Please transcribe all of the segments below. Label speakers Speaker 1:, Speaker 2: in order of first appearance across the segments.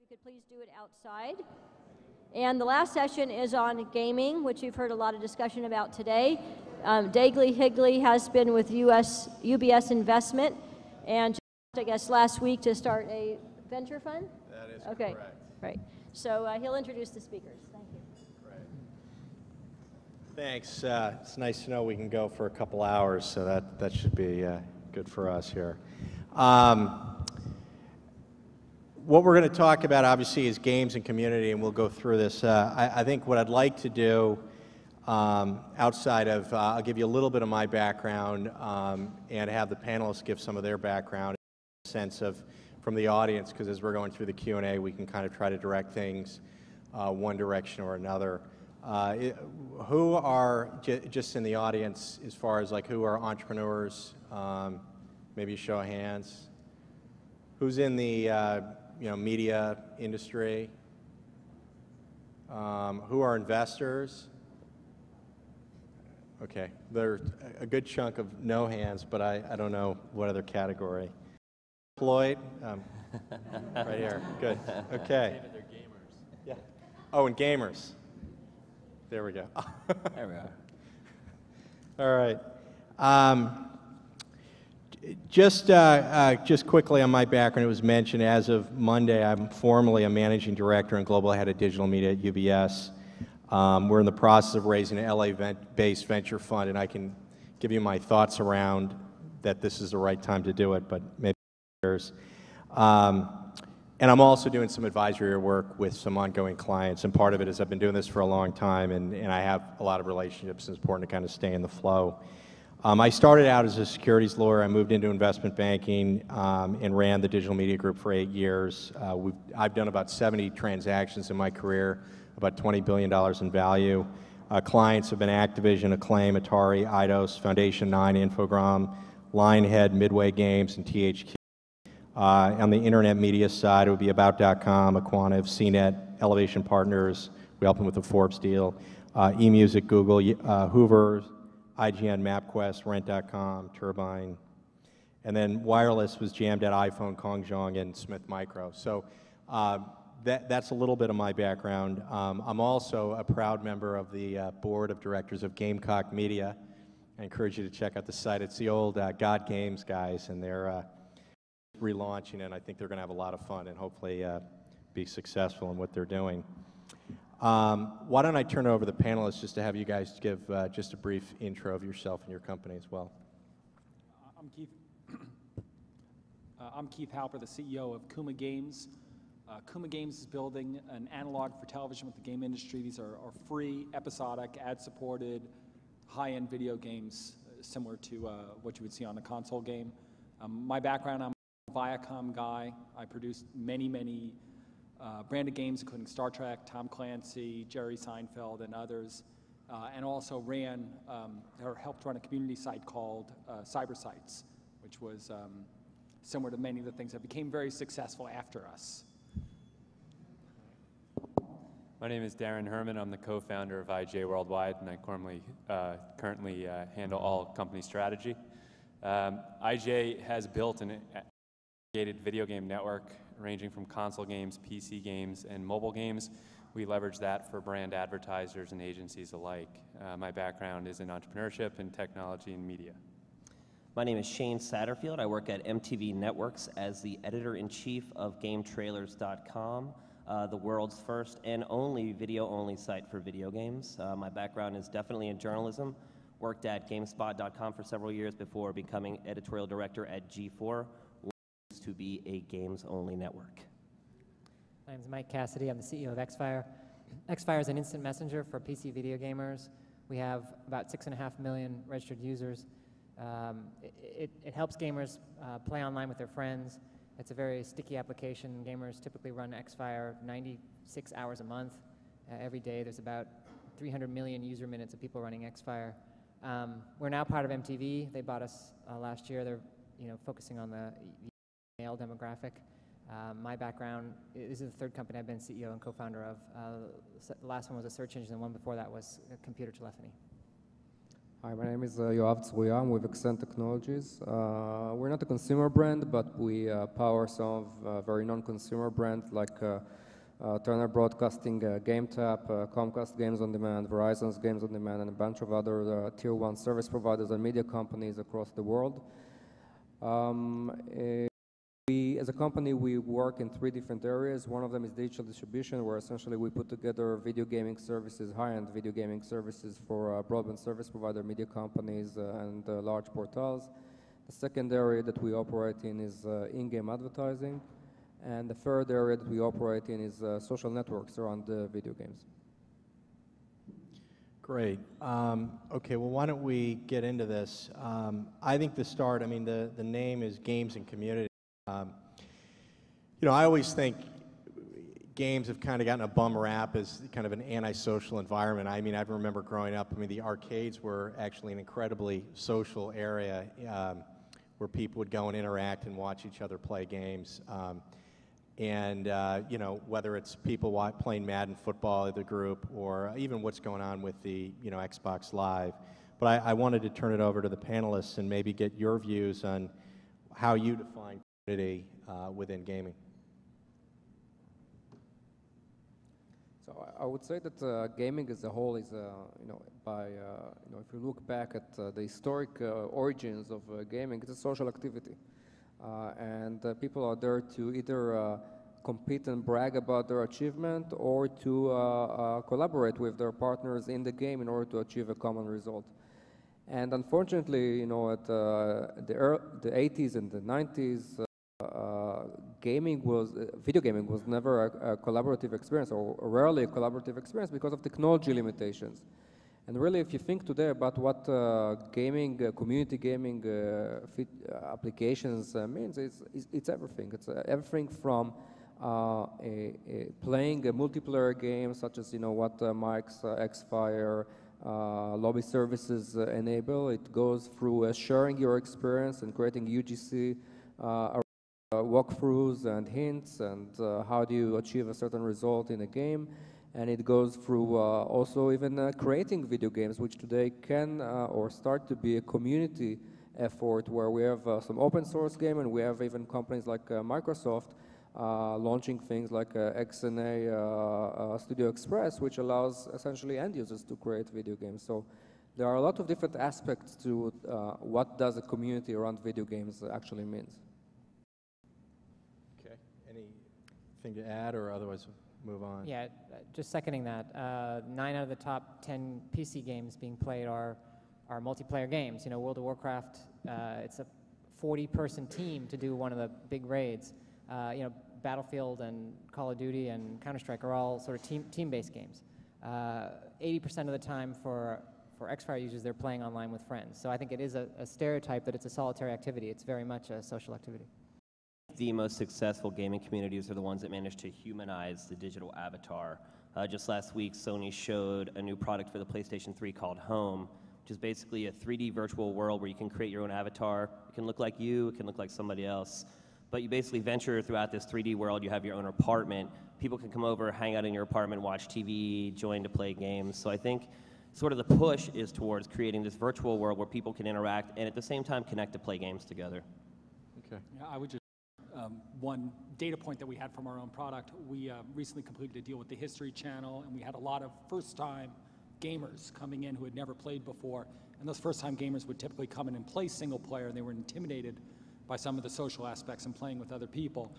Speaker 1: could please do it outside. And the last session is on gaming, which you've heard a lot of discussion about today. Dagley Higley has been with UBS Investment, and just, I guess, last week to start a venture fund?
Speaker 2: That is
Speaker 1: okay.
Speaker 2: correct.
Speaker 1: Right. So he'll introduce the speakers. Thank you.
Speaker 2: Right. Thanks. It's nice to know we can go for a couple hours, so that should be good for us here. What we're going to talk about, obviously, is games and community, and we'll go through this. I think what I'd like to do, outside of, I'll give you a little bit of my background, and have the panelists give some of their background, sense of from the audience, because as we're going through the Q&A, we can kind of try to direct things one direction or another. Who are, just in the audience, as far as like who are entrepreneurs? Maybe a show of hands. Who's in the media industry? Who are investors? Okay, there's a good chunk of no hands, but I don't know what other category. Employed? Right here, good, okay.
Speaker 3: They're gamers.
Speaker 2: Yeah. Oh, and gamers. There we go.
Speaker 3: There we are.
Speaker 2: All right. Just quickly on my background, it was mentioned as of Monday, I'm formally a managing director and global head of digital media at UBS. We're in the process of raising an LA-based venture fund, and I can give you my thoughts around that this is the right time to do it, but maybe years. And I'm also doing some advisory work with some ongoing clients, and part of it is I've been doing this for a long time, and I have a lot of relationships, and it's important to kind of stay in the flow. I started out as a securities lawyer. I moved into investment banking and ran the digital media group for 8 years. I've done about 70 transactions in my career, about $20 billion in value. Clients have been Activision, Acclaim, Atari, Eidos, Foundation 9, Infogram, Lionhead, Midway Games, and THQ. On the internet media side, it would be About.com, Aquantive, CNET, Elevation Partners. We help them with the Forbes deal. eMusic, Google, Hoover, IGN, MapQuest, Rent.com, Turbine. And then wireless was jammed at iPhone, Kongjong, and Smith Micro. So that's a little bit of my background. I'm also a proud member of the board of directors of Gamecock Media. I encourage you to check out the site. It's the old God Games guys, and they're relaunching it, and I think they're going to have a lot of fun and hopefully be successful in what they're doing. Why don't I turn it over to the panelists just to have you guys give just a brief intro of yourself and your company as well.
Speaker 4: I'm Keith Halper, the CEO of Kuma Games. Kuma Games is building an analog for television with the game industry. These are free, episodic, ad-supported, high-end video games similar to what you would see on a console game. My background, I'm a Viacom guy. I produced many branded games, including Star Trek, Tom Clancy, Jerry Seinfeld, and others, and also ran or helped run a community site called CyberSites, which was similar to many of the things that became very successful after us.
Speaker 3: My name is Darren Herman. I'm the co-founder of IJ Worldwide, and I currently handle all company strategy. IJ has built an aggregated video game network ranging from console games, PC games, and mobile games. We leverage that for brand advertisers and agencies alike. My background is in entrepreneurship and technology and media.
Speaker 5: My name is Shane Satterfield. I work at MTV Networks as the editor-in-chief of GameTrailers.com, the world's first and only video-only site for video games. My background is definitely in journalism. Worked at GameSpot.com for several years before becoming editorial director at G4, which used to be a games-only network.
Speaker 6: My name is Mike Cassidy. I'm the CEO of Xfire. Xfire is an instant messenger for PC video gamers. We have about 6.5 million registered users. It helps gamers play online with their friends. It's a very sticky application. Gamers typically run Xfire 96 hours a month. Every day there's about 300 million user minutes of people running Xfire. We're now part of MTV. They bought us last year. They're focusing on the male demographic. My background, this is the third company I've been CEO and co-founder of. The last one was a search engine, and the one before that was computer telephony.
Speaker 7: Hi, my name is Yoav Tzruya. I'm with Accent Technologies. We're not a consumer brand, but we power some of very non-consumer brands like Turner Broadcasting, GameTap, Comcast Games on Demand, Verizon's Games on Demand, and a bunch of other Tier 1 service providers and media companies across the world. As a company, we work in 3 different areas. One of them is digital distribution, where essentially we put together video gaming services, high-end video gaming services for broadband service provider, media companies, and large portals. The second area that we operate in is in-game advertising. And the third area that we operate in is social networks around video games.
Speaker 2: Great. Okay, well, why don't we get into this? I think the start, I mean, the name is Games and Community. You know, I always think games have kind of gotten a bum rap as kind of an antisocial environment. I mean, I remember growing up, I mean, the arcades were actually an incredibly social area where people would go and interact and watch each other play games. You know, whether it's people playing Madden football as a group or even what's going on with the, you know, Xbox Live. But I wanted to turn it over to the panelists and maybe get your views on how you define community within gaming.
Speaker 7: So I would say that gaming as a whole is, you know, you know, if you look back at the historic origins of gaming, it's a social activity. And people are there to either compete and brag about their achievement or to collaborate with their partners in the game in order to achieve a common result. And unfortunately, you know, at the 80s and the 90s, video gaming was never a collaborative experience, or rarely a collaborative experience because of technology limitations. And really, if you think today about what community gaming applications means, it's everything. It's everything from playing a multiplayer game, such as, you know, what Mike's Xfire lobby services enable. It goes through sharing your experience and creating UGC walkthroughs and hints and how do you achieve a certain result in a game. And it goes through also even creating video games, which today can or start to be a community effort where we have some open source game, and we have even companies like Microsoft launching things like XNA Studio Express, which allows essentially end users to create video games. So there are a lot of different aspects to what does a community around video games actually means.
Speaker 2: Okay, anything to add or otherwise move on?
Speaker 6: Yeah, just seconding that. 9 out of the top 10 PC games being played are multiplayer games. You know, World of Warcraft, it's a 40-person team to do one of the big raids. You know, Battlefield and Call of Duty and Counter-Strike are all sort of team-based games. 80% of the time for Xfire users, they're playing online with friends. So I think it is a stereotype that it's a solitary activity. It's very much a social activity.
Speaker 5: The most successful gaming communities are the ones that manage to humanize the digital avatar. Just last week, Sony showed a new product for the PlayStation 3 called Home, which is basically a 3D virtual world where you can create your own avatar. It can look like you, it can look like somebody else. But you basically venture throughout this 3D world. You have your own apartment. People can come over, hang out in your apartment, watch TV, join to play games. So I think sort of the push is towards creating this virtual world where people can interact and at the same time connect to play games together.
Speaker 2: Okay.
Speaker 4: Yeah, I would just, one data point that we had from our own product, we recently completed a deal with the History Channel, and we had a lot of first-time gamers coming in who had never played before. And those first-time gamers would typically come in and play single player, and they were intimidated by some of the social aspects and playing with other people.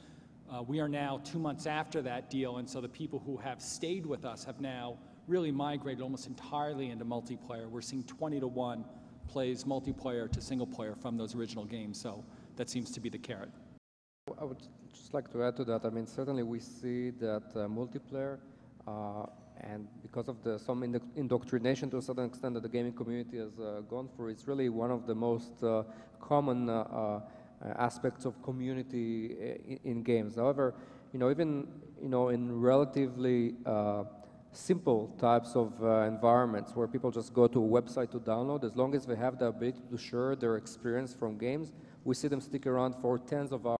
Speaker 4: We are now 2 months after that deal, and so the people who have stayed with us have now really migrated almost entirely into multiplayer. We're seeing 20-to-1 plays multiplayer to single player from those original games, so that seems to be the carrot.
Speaker 7: I would just like to add to that. I mean, certainly we see that multiplayer, and because of some indoctrination to a certain extent that the gaming community has gone through, it's really one of the most common aspects of community in games. However, you know, even in relatively simple types of environments where people just go to a website to download, as long as they have the ability to share their experience from games, we see them stick around for tens of hours,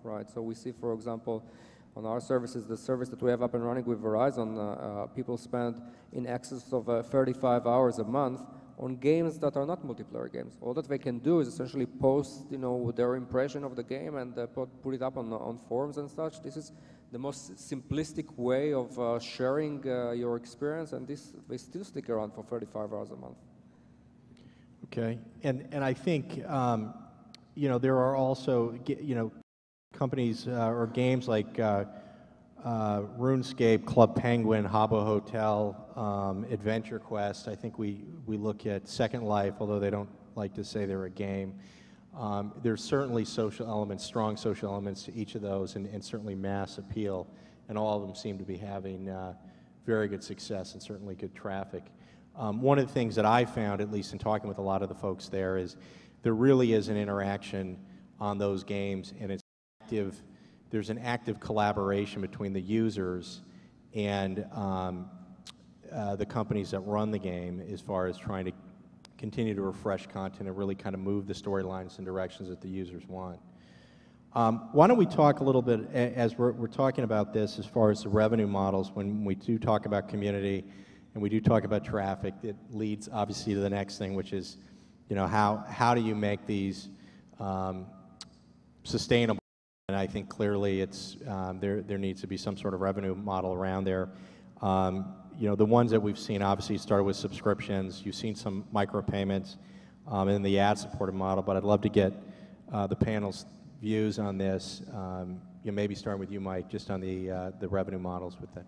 Speaker 7: right? So we see, for example, on our services, the service that we have up and running with Verizon, people spend in excess of 35 hours a month on games that are not multiplayer games. All that they can do is essentially post, their impression of the game and put it up on forums and such. This is the most simplistic way of sharing your experience, and they still stick around for 35 hours a month.
Speaker 2: Okay, and I think there are also companies or games like RuneScape, Club Penguin, Habbo Hotel, Adventure Quest. I think we look at Second Life, although they don't like to say they're a game. There's certainly social elements, strong social elements to each of those, and certainly mass appeal, and all of them seem to be having very good success and certainly good traffic. One of the things that I found, at least in talking with a lot of the folks there, is there really is an interaction on those games, and it's active. There's an active collaboration between the users and the companies that run the game as far as trying to continue to refresh content and really kind of move the storylines in directions that the users want. Why don't we talk a little bit, as we're talking about this, as far as the revenue models, when we do talk about community and we do talk about traffic, it leads obviously to the next thing, which is, how do you make these sustainable? And I think clearly it's there needs to be some sort of revenue model around there. The ones that we've seen obviously started with subscriptions. You've seen some micropayments in the ad-supported model, but I'd love to get the panel's views on this. Maybe starting with you, Mike, just on the revenue models with that.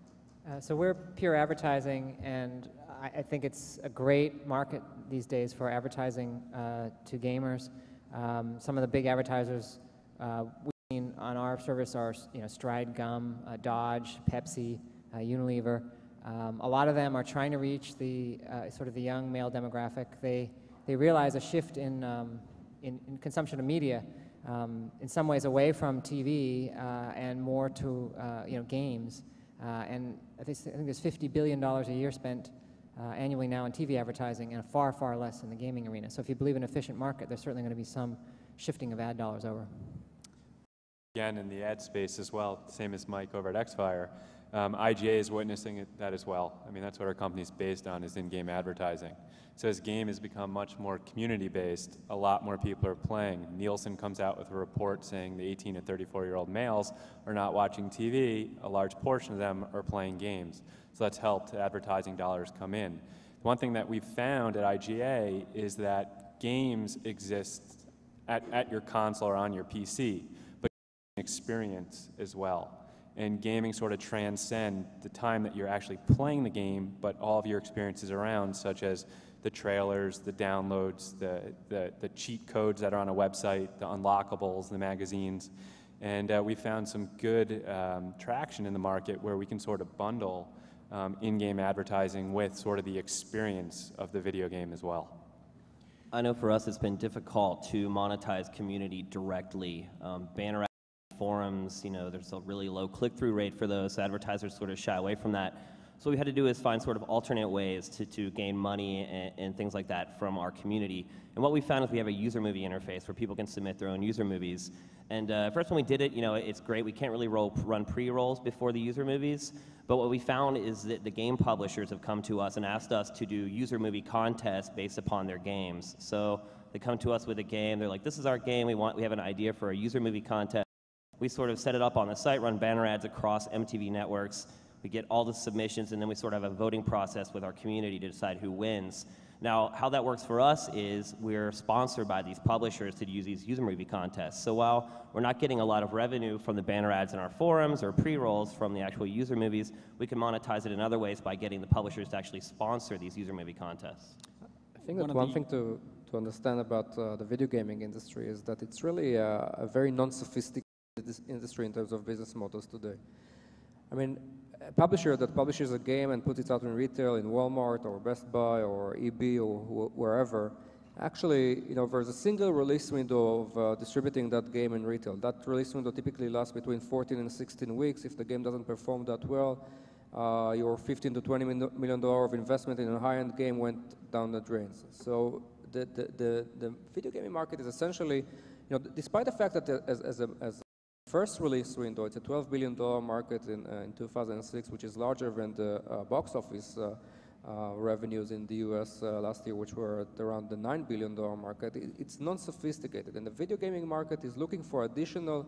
Speaker 6: So we're pure advertising, and I think it's a great market these days for advertising to gamers. Some of the big advertisers we've seen on our service are Stride Gum, Dodge, Pepsi, Unilever. A lot of them are trying to reach the sort of the young male demographic. They realize a shift in consumption of media, in some ways away from TV and more to games. And I think there's $50 billion a year spent annually now in TV advertising, and far, far less in the gaming arena. So if you believe in an efficient market, there's certainly going to be some shifting of ad dollars over.
Speaker 3: Again, in the ad space as well, same as Mike over at Xfire, IGA is witnessing that as well. I mean, that's what our company's based on, is in-game advertising. So as game has become much more community-based, a lot more people are playing. Nielsen comes out with a report saying the 18 to 34-year-old males are not watching TV. A large portion of them are playing games. So that's helped advertising dollars come in. One thing that we've found at IGA is that games exist at your console or on your PC, but experience as well. And gaming sort of transcend the time that you're actually playing the game, but all of your experiences around, such as the trailers, the downloads, the cheat codes that are on a website, the unlockables, the magazines. And we found some good traction in the market where we can sort of bundle in-game advertising with sort of the experience of the video game as well.
Speaker 5: I know for us it's been difficult to monetize community directly. Banner ads, forums, there's a really low click-through rate for those. So advertisers sort of shy away from that. So what we had to do is find sort of alternate ways to gain money and things like that from our community. And what we found is we have a user movie interface where people can submit their own user movies. And first when we did it, it's great. We can't really run pre-rolls before the user movies. But what we found is that the game publishers have come to us and asked us to do user movie contests based upon their games. So they come to us with a game. They're like, this is our game. We have an idea for a user movie contest. We sort of set it up on the site, run banner ads across MTV networks. We get all the submissions, and then we sort of have a voting process with our community to decide who wins. Now, how that works for us is we're sponsored by these publishers to use these user movie contests. So while we're not getting a lot of revenue from the banner ads in our forums or pre-rolls from the actual user movies, we can monetize it in other ways by getting the publishers to actually sponsor these user movie contests.
Speaker 7: I think that one thing to understand about the video gaming industry is that it's really a very non-sophisticated industry in terms of business models today. I mean, a publisher that publishes a game and puts it out in retail in Walmart or Best Buy or EB or wherever, actually, there's a single release window of distributing that game in retail. That release window typically lasts between 14 and 16 weeks. If the game doesn't perform that well, your $15 to $20 million of investment in a high-end game went down the drains. So the video gaming market is essentially, despite the fact that as a first release window, it's a $12 billion market in 2006, which is larger than the box office revenues in the US last year, which were at around the $9 billion market. It's non-sophisticated, and the video gaming market is looking for additional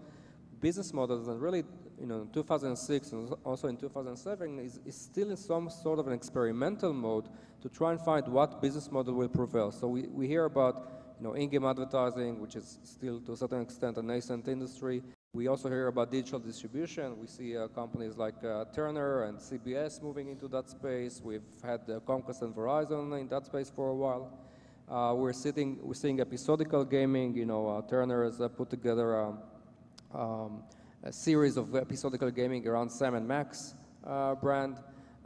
Speaker 7: business models, and really, in 2006 and also in 2007 is still in some sort of an experimental mode to try and find what business model will prevail. So we hear about in-game advertising, which is still to a certain extent a nascent industry. We also hear about digital distribution. We see companies like Turner and CBS moving into that space. We've had Comcast and Verizon in that space for a while. We're seeing episodical gaming. Turner has put together a series of episodical gaming around Sam & Max brand.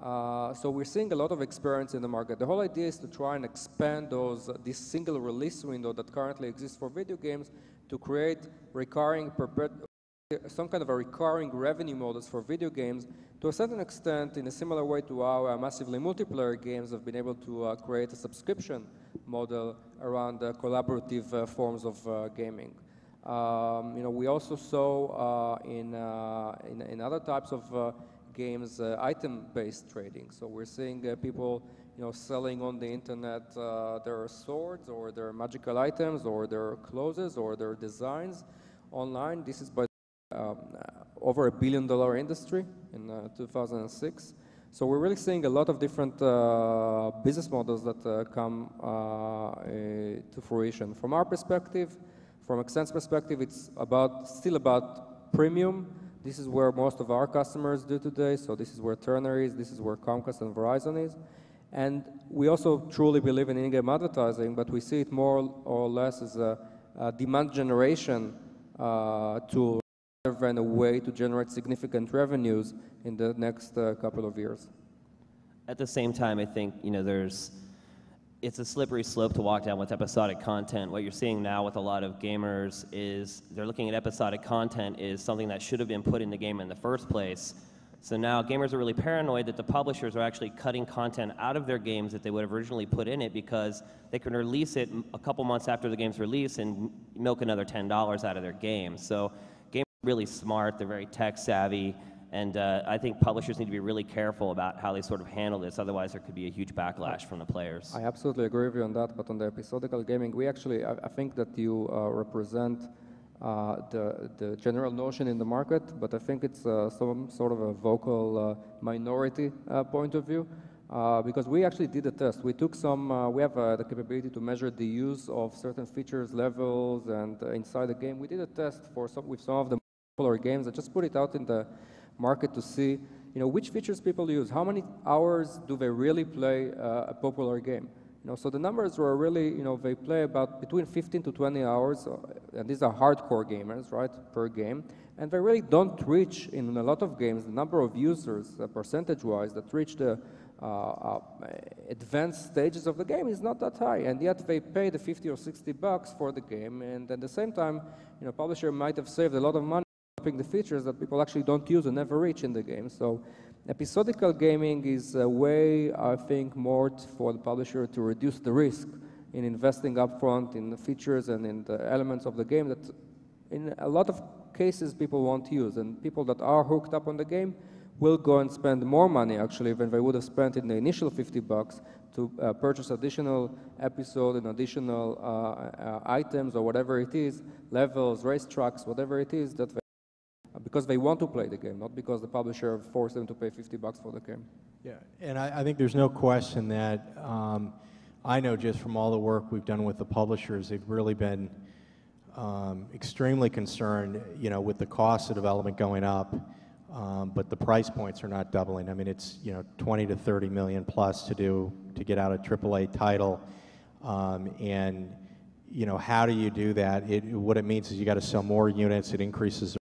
Speaker 7: So we're seeing a lot of experience in the market. The whole idea is to try and expand this single release window that currently exists for video games to create some kind of a recurring revenue models for video games to a certain extent, in a similar way to how massively multiplayer games have been able to create a subscription model around collaborative forms of gaming. We also saw in other types of games item-based trading. So we're seeing people selling on the internet their swords or their magical items or their clothes or their designs online. This is by over $1 billion industry in 2006. So we're really seeing a lot of different business models that come to fruition. From our perspective, from Extent's perspective, it's still about premium. This is where most of our customers do today. So this is where Turner is, this is where Comcast and Verizon is. And we also truly believe in in-game advertising, but we see it more or less as a demand generation tool rather than a way to generate significant revenues in the next couple of years.
Speaker 5: At the same time, I think it's a slippery slope to walk down with episodic content. What you're seeing now with a lot of gamers is they're looking at episodic content is something that should have been put in the game in the first place. So now gamers are really paranoid that the publishers are actually cutting content out of their games that they would have originally put in it because they can release it a couple months after the game's release and milk another $10 out of their game. So gamers are really smart, they're very tech savvy, and I think publishers need to be really careful about how they sort of handle this, otherwise there could be a huge backlash from the players.
Speaker 7: I absolutely agree with you on that, but on the episodical gaming, I think that you represent the general notion in the market, but I think it's some sort of a vocal minority point of view, because we actually did a test. We took we have the capability to measure the use of certain features, levels, and inside the game. We did a test with some of the popular games. I just put it out in the market to see, which features people use. How many hours do they really play a popular game? So the numbers were really, they play about between 15 to 20 hours, and these are hardcore gamers, right, per game. And they really don't reach, in a lot of games, the number of users, percentage-wise, that reach the advanced stages of the game is not that high. And yet they pay the 50 or 60 bucks for the game, and at the same time, publisher might have saved a lot of money the features that people actually don't use and never reach in the game. So episodical gaming is a way, I think, more for the publisher to reduce the risk in investing upfront in the features and in the elements of the game that in a lot of cases people won't use. And people that are hooked up on the game will go and spend more money actually than they would have spent in the initial 50 bucks to purchase additional episode and additional items or whatever it is, levels, racetracks, whatever it is, that because they want to play the game, not because the publisher forced them to pay 50 bucks for the game.
Speaker 2: Yeah, and I think there's no question that I know just from all the work we've done with the publishers, they've really been extremely concerned, with the cost of development going up, but the price points are not doubling. I mean, it's 20 to 30 million plus to get out a AAA title, and how do you do that? What it means is you got to sell more units. It increases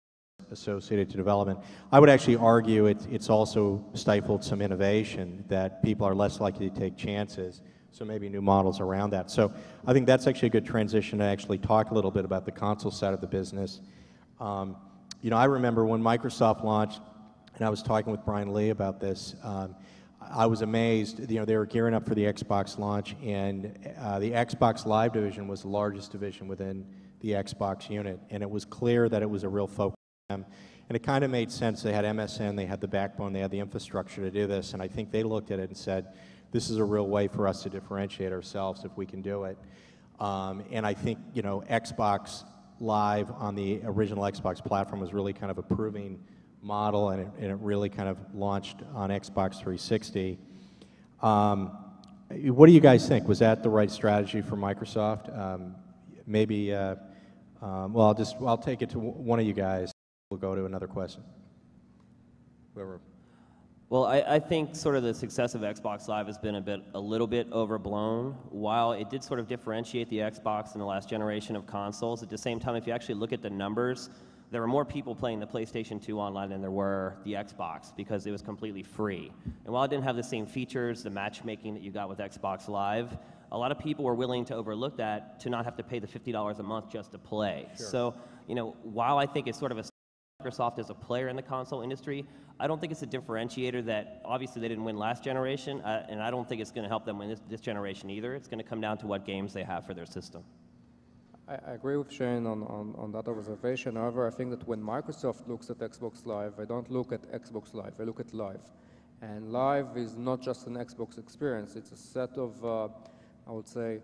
Speaker 2: associated to development. I would actually argue it's also stifled some innovation, that people are less likely to take chances, so maybe new models around that. So I think that's actually a good transition to actually talk a little bit about the console side of the business. I remember when Microsoft launched, and I was talking with Brian Lee about this, I was amazed. They were gearing up for the Xbox launch, and the Xbox Live division was the largest division within the Xbox unit, and it was clear that it was a real focus. And it kind of made sense. They had MSN, they had the backbone, they had the infrastructure to do this, and I think they looked at it and said, this is a real way for us to differentiate ourselves if we can do it. And I think, you know, Xbox Live on the original Xbox platform was really kind of a proving model, and it really kind of launched on Xbox 360. What do you guys think? Was that the right strategy for Microsoft? Maybe, well, I'll take it to one of you guys. We'll go to another question. Whoever.
Speaker 5: Well, I think sort of the success of Xbox Live has been a little bit overblown. While it did sort of differentiate the Xbox in the last generation of consoles, at the same time, if you actually look at the numbers, there were more people playing the PlayStation 2 online than there were the Xbox because it was completely free. And while it didn't have the same features, the matchmaking that you got with Xbox Live, a lot of people were willing to overlook that to not have to pay the $50 a month just to play. Sure. So, you know, while I think it's sort of a Microsoft as a player in the console industry, I don't think it's a differentiator that obviously they didn't win last generation, and I don't think it's going to help them win this generation either. It's going to come down to what games they have for their system.
Speaker 7: I agree with Shane on that observation. However, I think that when Microsoft looks at Xbox Live, I don't look at Xbox Live, I look at Live. And Live is not just an Xbox experience, it's a set of, I would say,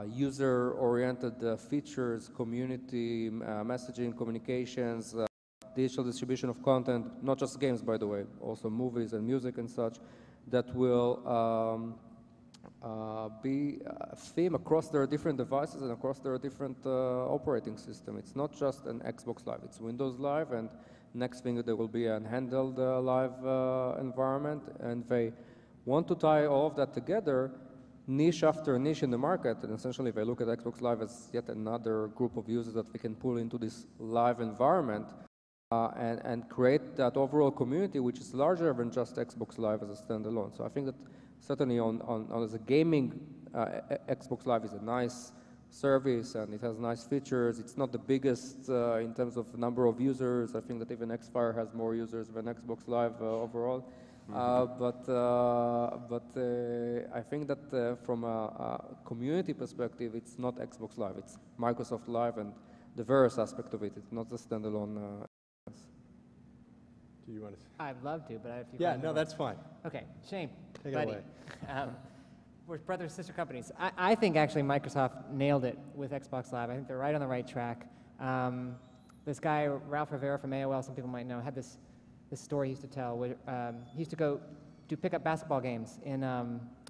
Speaker 7: user-oriented features, community, messaging, communications, digital distribution of content, not just games, by the way, also movies and music and such, that will be a theme across their different devices and across their different operating system. It's not just an Xbox Live, it's Windows Live, and next thing there will be a handheld live environment, and they want to tie all of that together, niche after niche in the market, and essentially they look at Xbox Live as yet another group of users that we can pull into this live environment and create that overall community which is larger than just Xbox Live as a standalone. So I think that certainly on as a gaming, Xbox Live is a nice service and it has nice features. It's not the biggest in terms of number of users. I think that even Xfire has more users than Xbox Live overall. But I think that from a community perspective, it's not Xbox Live. It's Microsoft Live and the various aspect of it. It's not the standalone.
Speaker 2: Do you want to?
Speaker 6: I'd love to, but I have a few
Speaker 2: Yeah,
Speaker 6: questions.
Speaker 2: no, that's fine.
Speaker 6: Okay, Shane,
Speaker 2: Take it
Speaker 6: buddy.
Speaker 2: away.
Speaker 6: We're brothers, sister companies. I think actually Microsoft nailed it with Xbox Live. I think they're right on the right track. This guy, Ralph Rivera from AOL, some people might know, had this story he used to tell. Where, he used to go do pickup basketball games in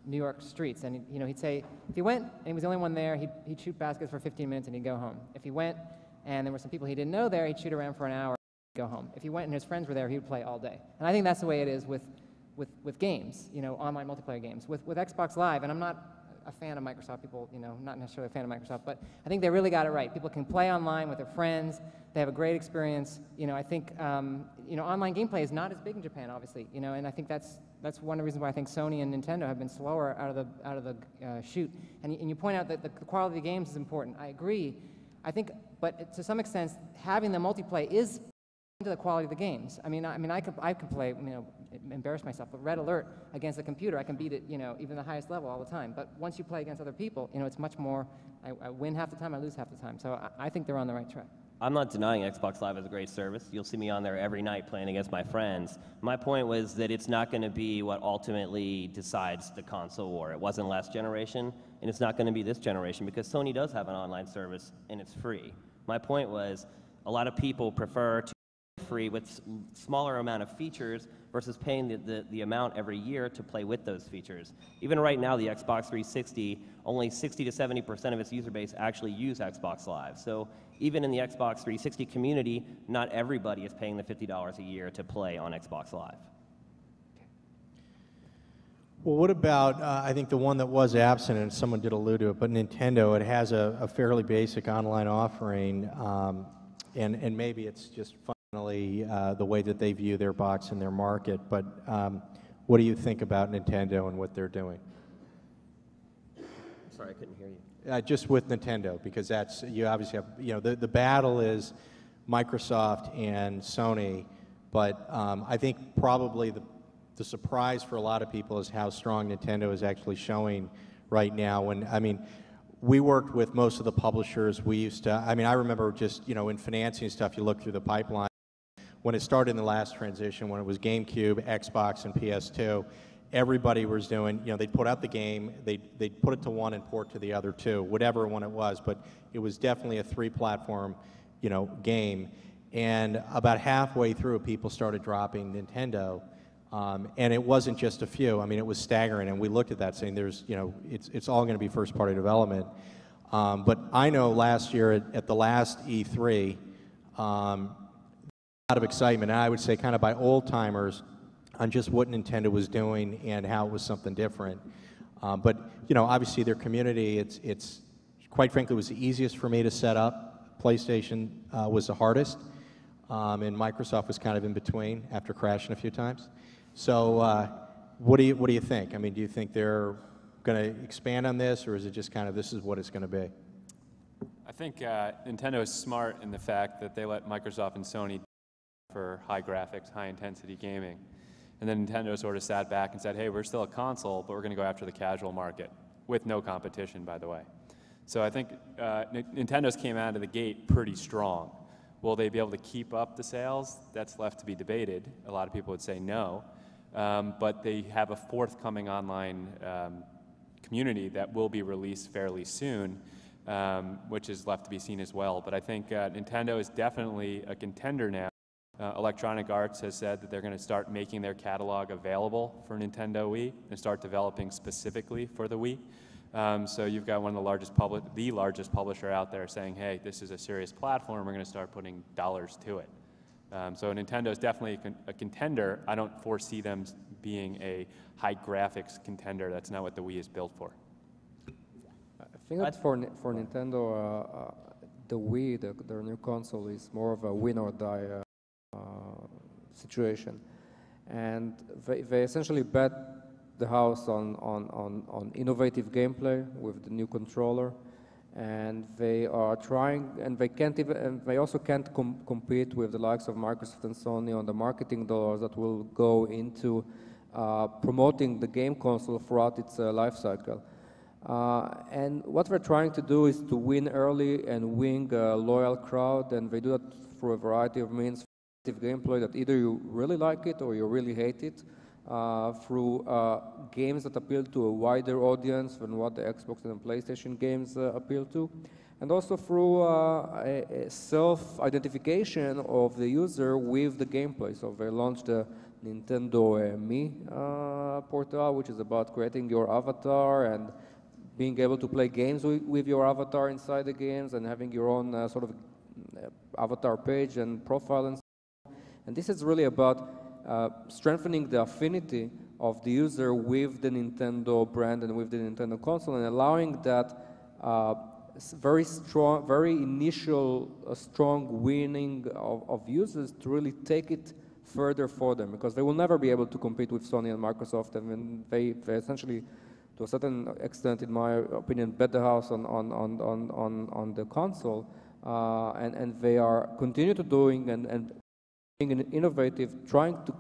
Speaker 6: New York streets, and you know, he'd say if he went and he was the only one there, he'd shoot baskets for 15 minutes and he'd go home. If he went and there were some people he didn't know there, he'd shoot around for an hour. Go home. If he went and his friends were there, he would play all day. And I think that's the way it is with games, you know, online multiplayer games. With Xbox Live, and I'm not a fan of Microsoft, people, you know, not necessarily a fan of Microsoft, but I think they really got it right. People can play online with their friends. They have a great experience. You know, I think, you know, online gameplay is not as big in Japan, obviously, you know, and I think that's one of the reasons why I think Sony and Nintendo have been slower out of the chute. And you point out that the quality of the games is important. I agree. I think, but to some extent, having the multiplayer is to the quality of the games. I mean, I could play, you know, embarrass myself, but Red Alert against the computer, I can beat it, you know, even the highest level all the time. But once you play against other people, you know, it's much more, I win half the time, I lose half the time. So I think they're on the right track.
Speaker 5: I'm not denying Xbox Live is a great service. You'll see me on there every night playing against my friends. My point was that it's not going to be what ultimately decides the console war. It wasn't last generation, and it's not going to be this generation because Sony does have an online service, and it's free. My point was a lot of people prefer to free with smaller amount of features versus paying the amount every year to play with those features. Even right now, the Xbox 360, only 60 to 70% of its user base actually use Xbox Live. So even in the Xbox 360 community, not everybody is paying the $50 a year to play on Xbox Live.
Speaker 2: Well, what about, I think the one that was absent, and someone did allude to it, but Nintendo, it has a fairly basic online offering, and maybe it's just the way that they view their box and their market, but what do you think about Nintendo and what they're doing?
Speaker 5: Sorry, I couldn't hear you.
Speaker 2: Just with Nintendo, because that's, you obviously have, you know, the battle is Microsoft and Sony, but I think probably the surprise for a lot of people is how strong Nintendo is actually showing right now. When, I mean, we worked with most of the publishers. We used to, I mean, I remember just, you know, in financing stuff, you look through the pipeline. When it started in the last transition, when it was GameCube, Xbox, and PS2, everybody was doing, they'd put out the game, they'd put it to one and port to the other two, whatever one it was, but it was definitely a three-platform, game. And about halfway through, people started dropping Nintendo, and it wasn't just a few. I mean, it was staggering, and we looked at that saying there's, it's all going to be first-party development. But I know last year at the last E3, a lot of excitement, and I would say kind of by old-timers, on just what Nintendo was doing and how it was something different. But obviously their community, it's quite frankly was the easiest for me to set up. PlayStation was the hardest, and Microsoft was kind of in between after crashing a few times. So what do you think? I mean, do you think they're going to expand on this, or is it just kind of this is what it's going to be?
Speaker 3: I think Nintendo is smart in the fact that they let Microsoft and Sony for high graphics, high intensity gaming. And then Nintendo sort of sat back and said, hey, we're still a console, but we're going to go after the casual market, with no competition, by the way. So I think Nintendo's came out of the gate pretty strong. Will they be able to keep up the sales? That's left to be debated. A lot of people would say no. But they have a forthcoming online community that will be released fairly soon, which is left to be seen as well. But I think Nintendo is definitely a contender now. Electronic Arts has said that they're going to start making their catalog available for Nintendo Wii and start developing specifically for the Wii. So you've got one of the largest publisher out there saying, hey, this is a serious platform, we're going to start putting dollars to it. So Nintendo is definitely a contender. I don't foresee them being a high graphics contender. That's not what the Wii is built for.
Speaker 7: I think that for Nintendo, the Wii, their new console, is more of a win or die situation, and they essentially bet the house on innovative gameplay with the new controller, and they are trying, and they can't even, and they also can't compete with the likes of Microsoft and Sony on the marketing dollars that will go into promoting the game console throughout its life cycle. And what we're trying to do is to win early and win a loyal crowd, and they do that through a variety of means. Gameplay that either you really like it or you really hate it, through games that appeal to a wider audience than what the Xbox and the PlayStation games appeal to, and also through a self-identification of the user with the gameplay. So they launched the Nintendo Me portal, which is about creating your avatar and being able to play games with your avatar inside the games and having your own sort of avatar page and profile and. And this is really about strengthening the affinity of the user with the Nintendo brand and with the Nintendo console, and allowing that very strong, very initial, strong winning of users to really take it further for them, because they will never be able to compete with Sony and Microsoft, and when they essentially, to a certain extent, in my opinion, bet the house on the console, and they are continue to doing and being innovative, trying to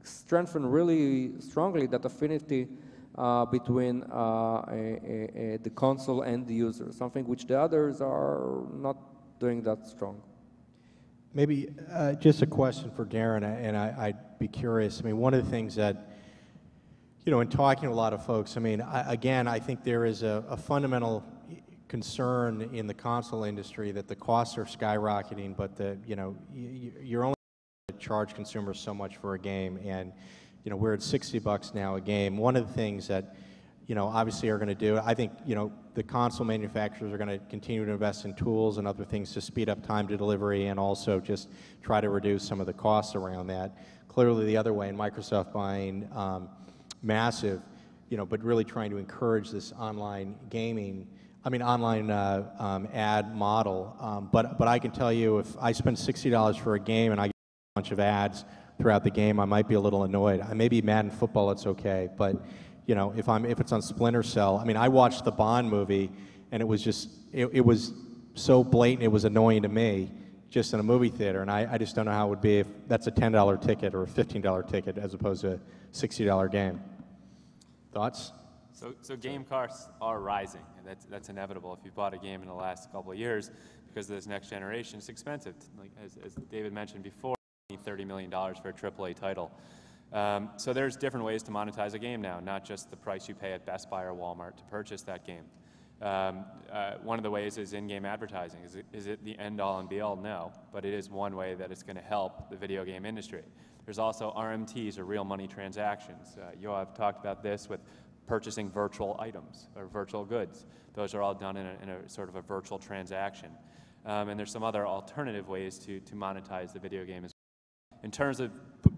Speaker 7: strengthen really strongly that affinity between the console and the user, something which the others are not doing that strong.
Speaker 2: Maybe just a question for Darren, and I'd be curious. I mean, one of the things that, in talking to a lot of folks, I mean, I think there is a fundamental concern in the console industry that the costs are skyrocketing, but you're only charge consumers so much for a game, and we're at $60 now a game. One of the things that obviously are going to do, I think the console manufacturers are going to continue to invest in tools and other things to speed up time to delivery and also just try to reduce some of the costs around that. Clearly the other way, and Microsoft buying Massive, but really trying to encourage this online gaming, online ad model. But I can tell you, if I spend $60 for a game and I bunch of ads throughout the game, I might be a little annoyed. Maybe Madden football, it's okay, but if it's on Splinter Cell, I watched the Bond movie, and it was just it was so blatant, it was annoying to me, just in a movie theater, and I just don't know how it would be if that's a $10 ticket or a $15 ticket as opposed to a $60 game. Thoughts?
Speaker 3: So game costs are rising, and that's inevitable. If you bought a game in the last couple of years, because of this next generation, it's expensive. Like as David mentioned before, $30 million for a AAA title. So there's different ways to monetize a game now, not just the price you pay at Best Buy or Walmart to purchase that game. One of the ways is in-game advertising. Is it the end-all and be-all? No, but it is one way that it's going to help the video game industry. There's also RMTs, or real money transactions. Yoav talked about this with purchasing virtual items or virtual goods. Those are all done in a sort of a virtual transaction. And there's some other alternative ways to monetize the video game as well. In terms of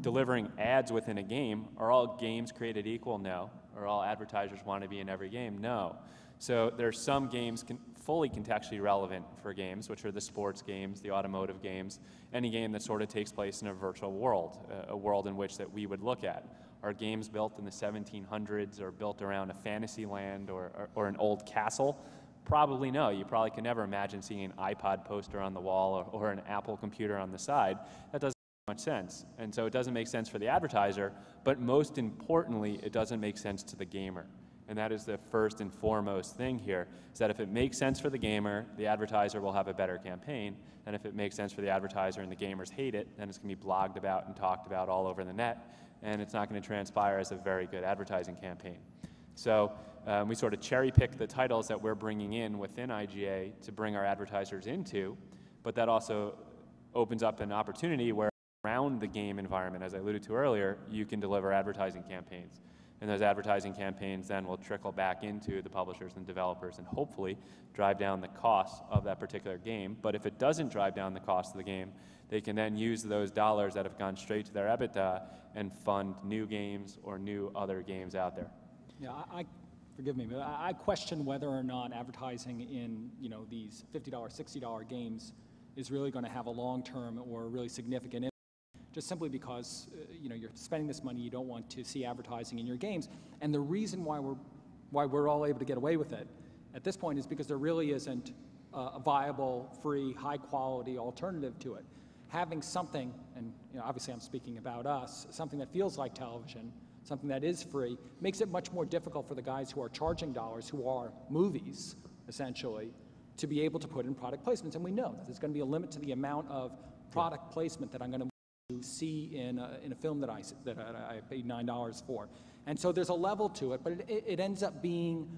Speaker 3: delivering ads within a game, are all games created equal? No. Are all advertisers want to be in every game? No. So there's some games fully contextually relevant for games, which are the sports games, the automotive games, any game that sort of takes place in a virtual world, a world in which that we would look at. Are games built in the 1700s or built around a fantasy land or an old castle? Probably no. You probably can never imagine seeing an iPod poster on the wall or an Apple computer on the side. That doesn't make much sense. And so it doesn't make sense for the advertiser, but most importantly, it doesn't make sense to the gamer. And that is the first and foremost thing here, is that if it makes sense for the gamer, the advertiser will have a better campaign. And if it makes sense for the advertiser and the gamers hate it, then it's going to be blogged about and talked about all over the net, and it's not going to transpire as a very good advertising campaign. So we sort of cherry pick the titles that we're bringing in within IGA to bring our advertisers into, but that also opens up an opportunity where around the game environment, as I alluded to earlier, you can deliver advertising campaigns. And those advertising campaigns then will trickle back into the publishers and developers and hopefully drive down the cost of that particular game. But if it doesn't drive down the cost of the game, they can then use those dollars that have gone straight to their EBITDA and fund new games or new other games out there.
Speaker 4: Yeah, forgive me, but I question whether or not advertising in these $50, $60 games is really going to have a long-term or really significant impact. Just simply because you're spending this money, you don't want to see advertising in your games. And the reason why we're all able to get away with it at this point is because there really isn't a viable, free, high-quality alternative to it. Having something, and obviously I'm speaking about us, something that feels like television, something that is free, makes it much more difficult for the guys who are charging dollars, who are movies, essentially, to be able to put in product placements. And we know that there's going to be a limit to the amount of product placement that I'm going to see in a film that I paid $9 for. And so there's a level to it, but it ends up being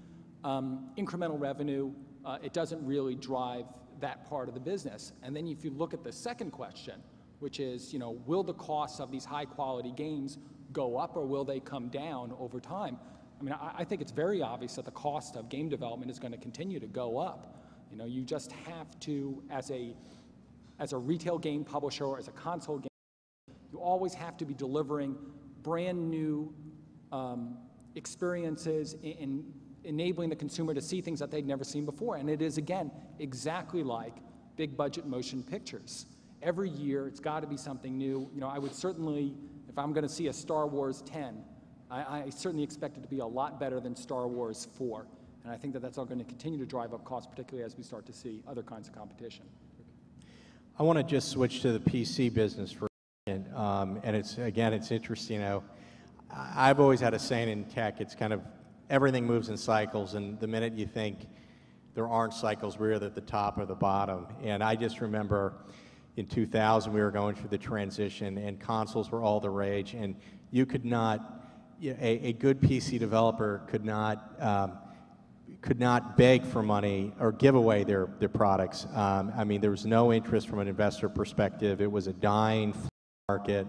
Speaker 4: incremental revenue. It doesn't really drive that part of the business. And then if you look at the second question, which is, will the costs of these high quality games go up or will they come down over time? I mean, I think it's very obvious that the cost of game development is going to continue to go up. You just have to, as a retail game publisher or as a console game, you always have to be delivering brand new experiences in enabling the consumer to see things that they'd never seen before. And it is, again, exactly like big budget motion pictures. Every year, it's got to be something new. I would certainly, if I'm going to see a Star Wars 10, I certainly expect it to be a lot better than Star Wars 4. And I think that that's all going to continue to drive up costs, particularly as we start to see other kinds of competition.
Speaker 2: I want to just switch to the PC business for and it's interesting. I've always had a saying in tech, it's kind of everything moves in cycles, and the minute you think there aren't cycles, we're either at the top or the bottom. And I just remember in 2000 we were going through the transition and consoles were all the rage, and you could not, a good PC developer could not beg for money or give away their products. I mean, there was no interest from an investor perspective. It was a dying market.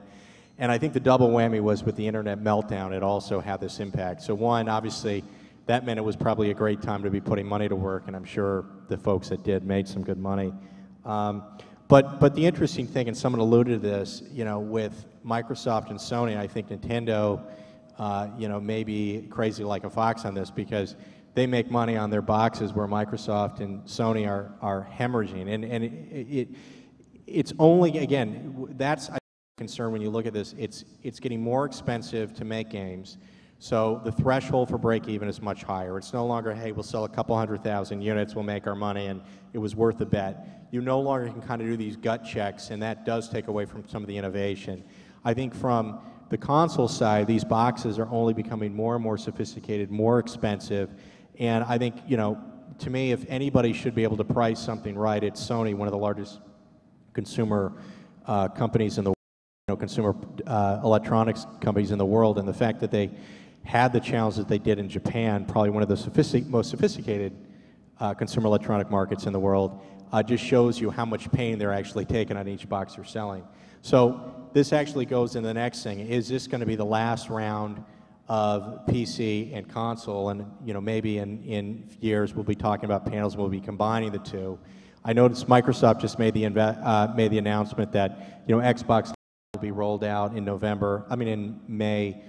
Speaker 2: And I think the double whammy was with the internet meltdown, it also had this impact. So one, obviously, that meant it was probably a great time to be putting money to work, and I'm sure the folks that did made some good money. But the interesting thing, and someone alluded to this, with Microsoft and Sony, I think Nintendo, may be crazy like a fox on this because they make money on their boxes where Microsoft and Sony are hemorrhaging. And it's only, again, that's concern when you look at this, it's getting more expensive to make games, so the threshold for break even is much higher. It's no longer, hey, we'll sell a couple 100,000 units, we'll make our money, and it was worth the bet. You no longer can kind of do these gut checks, and that does take away from some of the innovation. I think from the console side, these boxes are only becoming more and more sophisticated, more expensive, and I think, to me, if anybody should be able to price something right, it's Sony, one of the largest consumer companies in the consumer electronics companies in the world, and the fact that they had the challenges they did in Japan, probably one of the most sophisticated consumer electronic markets in the world, just shows you how much pain they're actually taking on each box they're selling. So this actually goes into the next thing. Is this going to be the last round of PC and console? And maybe in years we'll be talking about panels and we'll be combining the two. I noticed Microsoft just made the announcement that Xbox will be rolled out in May,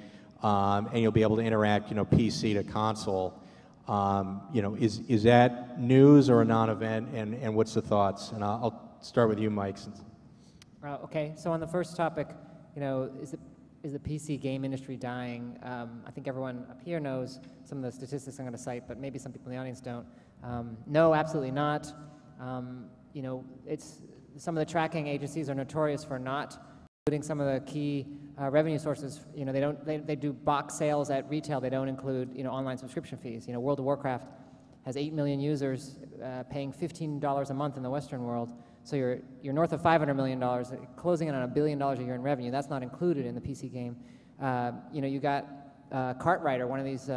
Speaker 2: and you'll be able to interact PC to console. Is that news or a non-event, and what's the thoughts? And I'll start with you, Mike.
Speaker 6: Okay, so on the first topic, is the PC game industry dying? I think everyone up here knows some of the statistics I'm going to cite, but maybe some people in the audience don't. No, absolutely not. It's some of the tracking agencies are notorious for not including some of the key revenue sources. They do box sales at retail. They don't include online subscription fees. World of Warcraft has 8 million users paying $15 a month in the Western world. So you're north of $500 million, closing in on $1 billion a year in revenue. That's not included in the PC game. You got Cartwriter, one of these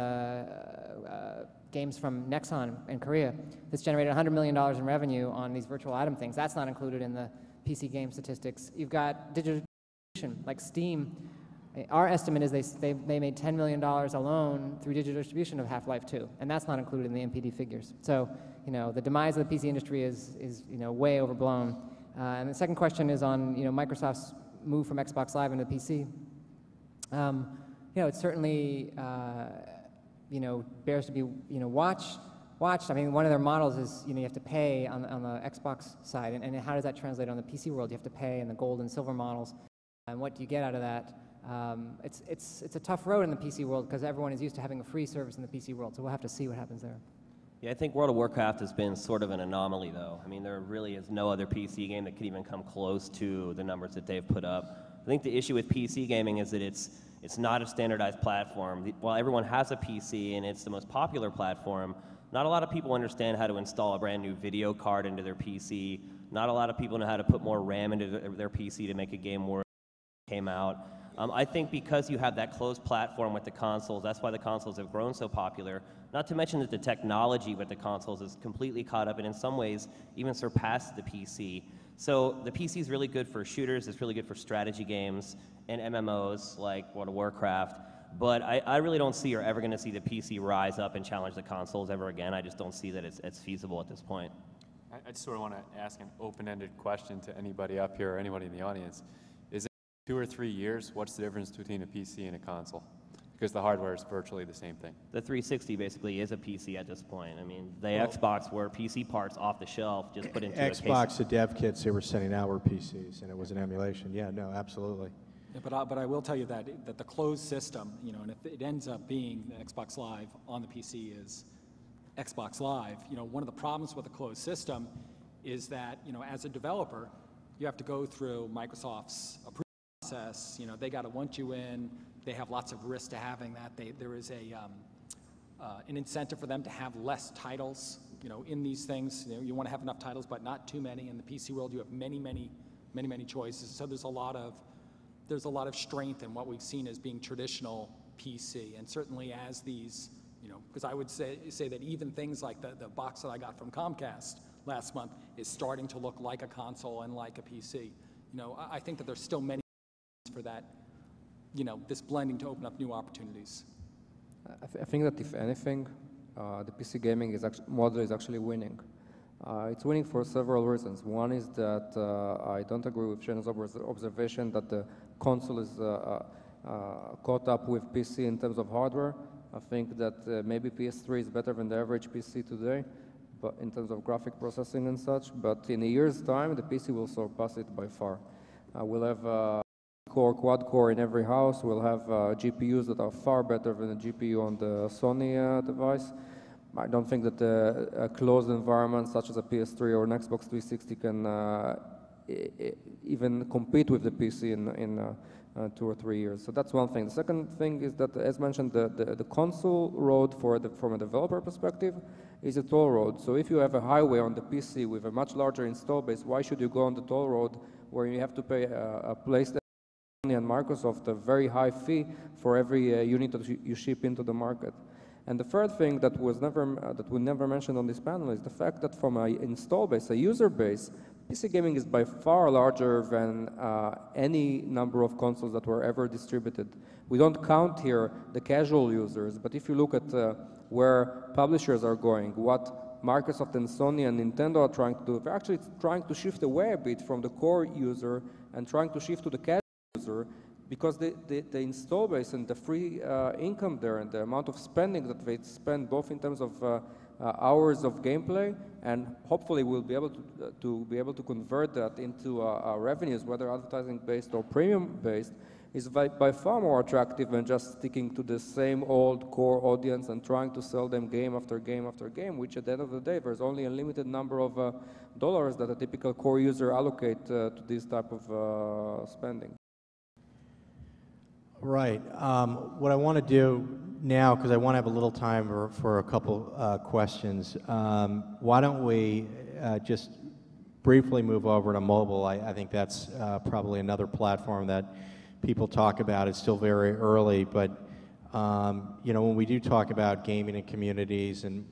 Speaker 6: games from Nexon in Korea, that's generated $100 million in revenue on these virtual item things. That's not included in the PC game statistics. You've got digital distribution, like Steam. Our estimate is they made $10 million alone through digital distribution of Half-Life 2, and that's not included in the NPD figures. So, the demise of the PC industry is way overblown. And the second question is on Microsoft's move from Xbox Live into PC. It certainly bears to be watched. I mean, one of their models is you have to pay on the Xbox side, and how does that translate on the PC world? You have to pay in the gold and silver models, and what do you get out of that? It's a tough road in the PC world because everyone is used to having a free service in the PC world, so we'll have to see what happens there.
Speaker 5: Yeah, I think World of Warcraft has been sort of an anomaly, though. I mean, there really is no other PC game that could even come close to the numbers that they've put up. I think the issue with PC gaming is that it's not a standardized platform. While everyone has a PC and it's the most popular platform, not a lot of people understand how to install a brand new video card into their PC. Not a lot of people know how to put more RAM into their PC to make a game work. Came out. I think because you have that closed platform with the consoles, that's why the consoles have grown so popular. Not to mention that the technology with the consoles is completely caught up and in some ways even surpassed the PC. So the PC is really good for shooters, it's really good for strategy games and MMOs like World of Warcraft. But I really don't see or ever going to see the PC rise up and challenge the consoles ever again. I just don't see that it's feasible at this point.
Speaker 3: I just sort of want to ask an open-ended question to anybody up here or anybody in the audience. 2 or 3 years, what's the difference between a PC and a console? Because the hardware is virtually the same thing.
Speaker 5: The 360 basically is a PC at this point. I mean, the Xbox were PC parts off the shelf, just put into a case.
Speaker 2: Xbox, the dev kits they were sending out were PCs, and it was an emulation. Yeah, no, absolutely.
Speaker 4: Yeah, but I will tell you that the closed system, and if it ends up being the Xbox Live on the PC is Xbox Live, one of the problems with a closed system is that, as a developer, you have to go through Microsoft's approval process. They got to want you in. They have lots of risk to having that. There is an incentive for them to have less titles, in these things. You want to have enough titles, but not too many. In the PC world, you have many choices. So there's a lot of strength in what we've seen as being traditional PC, and certainly as these, because I would say that even things like the box that I got from Comcast last month is starting to look like a console and like a PC. I think that there's still many for that, this blending to open up new opportunities.
Speaker 7: I think that if anything, the PC gaming model is actually winning. It's winning for several reasons. One is that I don't agree with Shannon's observation that the console is caught up with PC in terms of hardware. I think that maybe PS3 is better than the average PC today, but in terms of graphic processing and such. But in a year's time, the PC will surpass it by far. We'll have quad core in every house. We'll have GPUs that are far better than the GPU on the Sony device. I don't think that a closed environment such as a PS3 or an Xbox 360 can even compete with the PC in 2 or 3 years. So that's one thing. The second thing is that, as mentioned, the console road from a developer perspective is a toll road. So if you have a highway on the PC with a much larger install base, why should you go on the toll road where you have to pay a place Sony and Microsoft a very high fee for every unit that you ship into the market. And the third thing that we never mentioned on this panel is the fact that from an install base, a user base, PC gaming is by far larger than any number of consoles that were ever distributed. We don't count here the casual users, but if you look at where publishers are going, what Microsoft and Sony and Nintendo are trying to do, they're actually trying to shift away a bit from the core user and trying to shift to the casual user, because the install base and the free income there and the amount of spending that they spend both in terms of hours of gameplay, and hopefully we'll be able to convert that into revenues, whether advertising based or premium based, is by far more attractive than just sticking to the same old core audience and trying to sell them game after game after game, which at the end of the day, there's only a limited number of dollars that a typical core user allocate to this type of spending.
Speaker 2: Right. What I want to do now, because I want to have a little time for a couple questions, why don't we just briefly move over to mobile? I think that's probably another platform that people talk about. It's still very early, but you know, when we do talk about gaming and communities and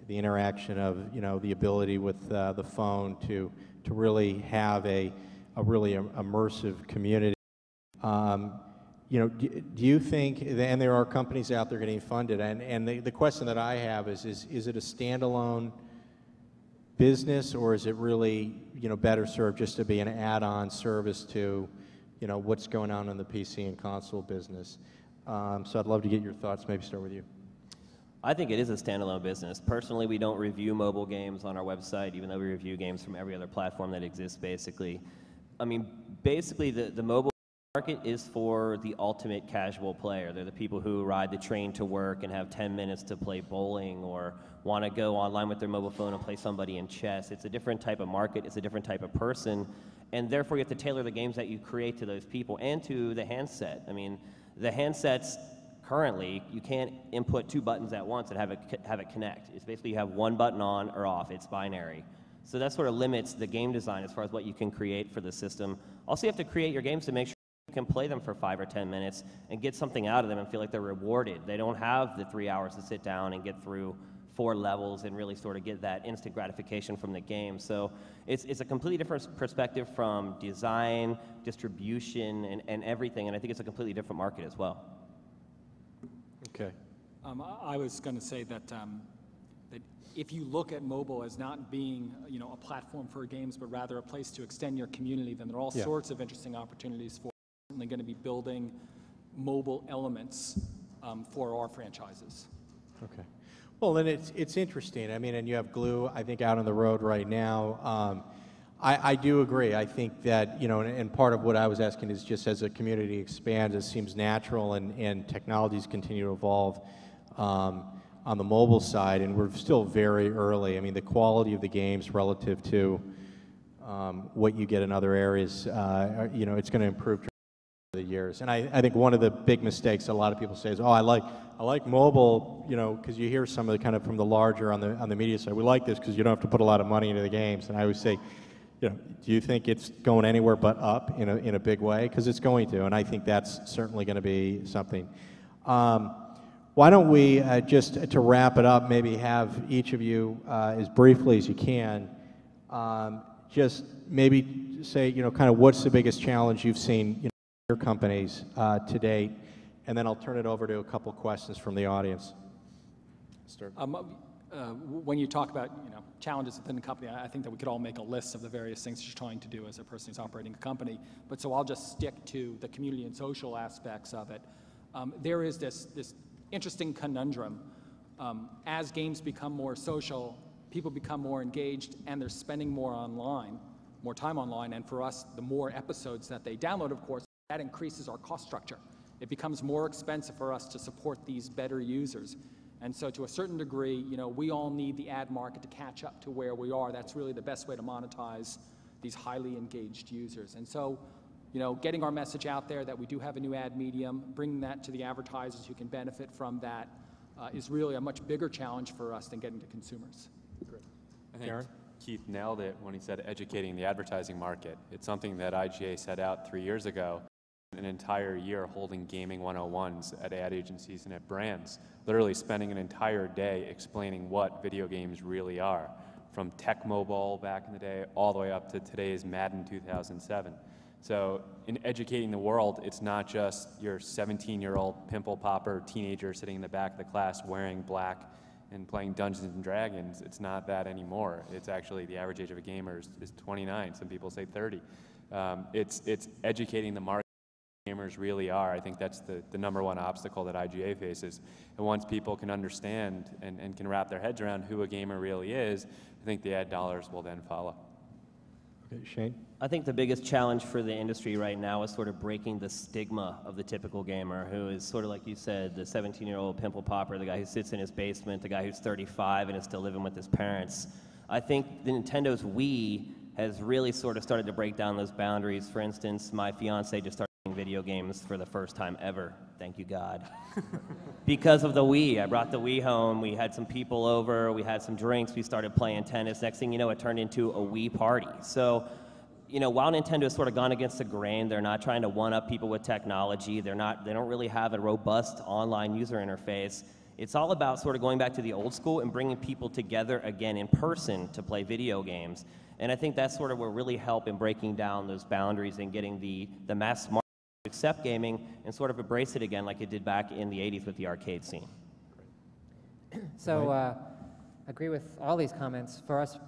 Speaker 2: the interaction of, you know, the ability with the phone to really have a really immersive community. You know, do you think, and there are companies out there getting funded, and the question that I have is it a standalone business, or is it really, you know, better served just to be an add-on service to, you know, what's going on in the PC and console business? So I'd love to get your thoughts. Maybe start with you.
Speaker 5: I think it is a standalone business. Personally, we don't review mobile games on our website, even though we review games from every other platform that exists, basically. I mean, basically, the mobile market is for the ultimate casual player. They're the people who ride the train to work and have 10 minutes to play bowling, or want to go online with their mobile phone and play somebody in chess. It's a different type of market. It's a different type of person. And therefore, you have to tailor the games that you create to those people and to the handset. I mean, the handsets currently, you can't input 2 buttons at once and have it connect. It's basically you have 1 button on or off. It's binary. So that sort of limits the game design as far as what you can create for the system. Also, you have to create your games to make sure you can play them for 5 or 10 minutes and get something out of them and feel like they're rewarded. They don't have the 3 hours to sit down and get through 4 levels and really sort of get that instant gratification from the game. So it's a completely different perspective from design, distribution, and everything, and I think it's a completely different market as well.
Speaker 2: Okay.
Speaker 4: I was going to say that that if you look at mobile as not being, you know, a platform for games, but rather a place to extend your community, then there are all sorts of interesting opportunities for certainly going to be building mobile elements for our franchises.
Speaker 2: Okay. Well, then it's interesting. I mean, and you have Glue, I think, out on the road right now. I do agree. I think that, you know, and part of what I was asking is just as a community expands, it seems natural, and technologies continue to evolve on the mobile side, and we're still very early. I mean, the quality of the games relative to what you get in other areas, you know, it's going to improve over the years. And I think one of the big mistakes that a lot of people say is, oh, I like mobile, you know, because you hear some of the kind of from the larger on the media side, we like this because you don't have to put a lot of money into the games. And I always say, you know, do you think it's going anywhere but up in a big way? Because it's going to, and I think that's certainly going to be something. Why don't we, just to wrap it up, maybe have each of you, as briefly as you can, just maybe say, you know, kind of what's the biggest challenge you've seen, you know, in your companies to date, and then I'll turn it over to a couple questions from the audience. Start.
Speaker 4: When you talk about, you know, challenges within the company, I think that we could all make a list of the various things you're trying to do as a person who's operating a company. But so I'll just stick to the community and social aspects of it. There is this interesting conundrum. As games become more social, people become more engaged, and they're spending more time online. And for us, the more episodes that they download, of course, that increases our cost structure. It becomes more expensive for us to support these better users. And so to a certain degree, you know, we all need the ad market to catch up to where we are. That's really the best way to monetize these highly engaged users. And so, you know, getting our message out there that we do have a new ad medium, bringing that to the advertisers who can benefit from that is really a much bigger challenge for us than getting to consumers.
Speaker 2: Great.
Speaker 3: I think Keith nailed it when he said educating the advertising market. It's something that IGA set out 3 years ago. an entire year holding gaming 101s at ad agencies and at brands, literally spending an entire day explaining what video games really are, from Tech Mobile back in the day all the way up to today's Madden 2007. So in educating the world, it's not just your 17-year-old pimple popper teenager sitting in the back of the class wearing black and playing Dungeons and Dragons. It's not that anymore. It's actually the average age of a gamer is 29. Some people say 30. It's educating the market gamers really are. I think that's the number one obstacle that IGA faces. And once people can understand and can wrap their heads around who a gamer really is, I think the ad dollars will then follow.
Speaker 2: Okay, Shane?
Speaker 5: I think the biggest challenge for the industry right now is sort of breaking the stigma of the typical gamer, who is sort of like you said, the 17-year-old pimple popper, the guy who sits in his basement, the guy who's 35 and is still living with his parents. I think the Nintendo's Wii has really sort of started to break down those boundaries. For instance, my fiance just started playing video games for the first time ever. Thank you, God. Because of the Wii. I brought the Wii home. We had some people over. We had some drinks. We started playing tennis. Next thing you know, it turned into a Wii party. So, you know, while Nintendo has sort of gone against the grain, they're not trying to one-up people with technology. They don't really have a robust online user interface. It's all about sort of going back to the old school and bringing people together again in person to play video games. And I think that's sort of what really help in breaking down those boundaries and getting the mass market to accept gaming and sort of embrace it again like it did back in the 80s with the arcade scene.
Speaker 6: So I agree with all these comments. For us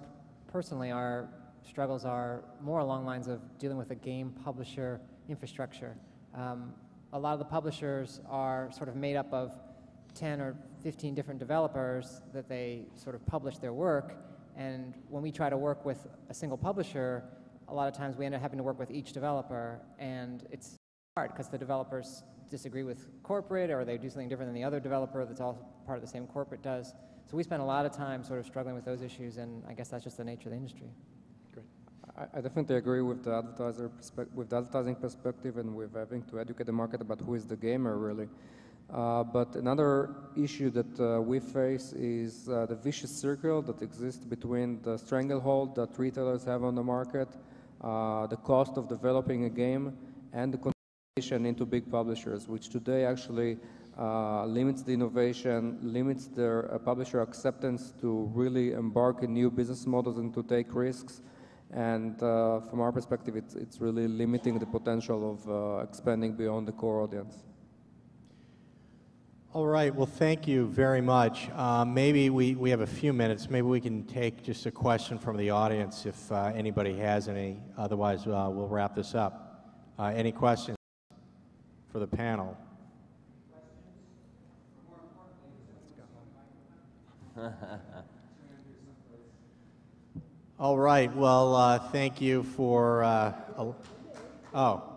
Speaker 6: personally, our struggles are more along lines of dealing with a game publisher infrastructure. A lot of the publishers are sort of made up of 10 or 15 different developers that they sort of publish their work, and when we try to work with a single publisher, a lot of times we end up having to work with each developer, and it's hard because the developers disagree with corporate, or they do something different than the other developer that's all part of the same corporate does. So we spend a lot of time sort of struggling with those issues, and I guess that's just the nature of the industry.
Speaker 7: I definitely agree with the advertising perspective and with having to educate the market about who is the gamer really. But another issue that we face is the vicious circle that exists between the stranglehold that retailers have on the market, the cost of developing a game, and the concentration into big publishers, which today actually limits the innovation, limits their publisher acceptance to really embark in new business models and to take risks. And from our perspective, it's really limiting the potential of expanding beyond the core audience.
Speaker 2: All right, well, thank you very much. Maybe we have a few minutes. Maybe we can take just a question from the audience if anybody has any. Otherwise, we'll wrap this up. Any questions for the panel? All right, well, thank you for, oh.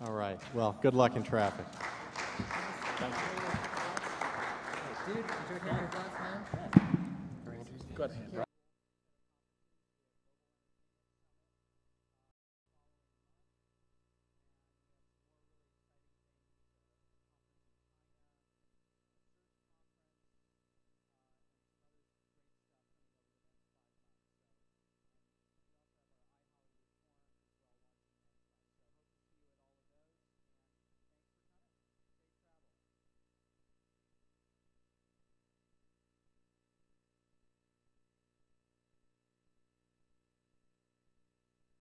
Speaker 2: All right, well, good luck in traffic.
Speaker 6: Dude, did you hear your glass, man?
Speaker 4: Good.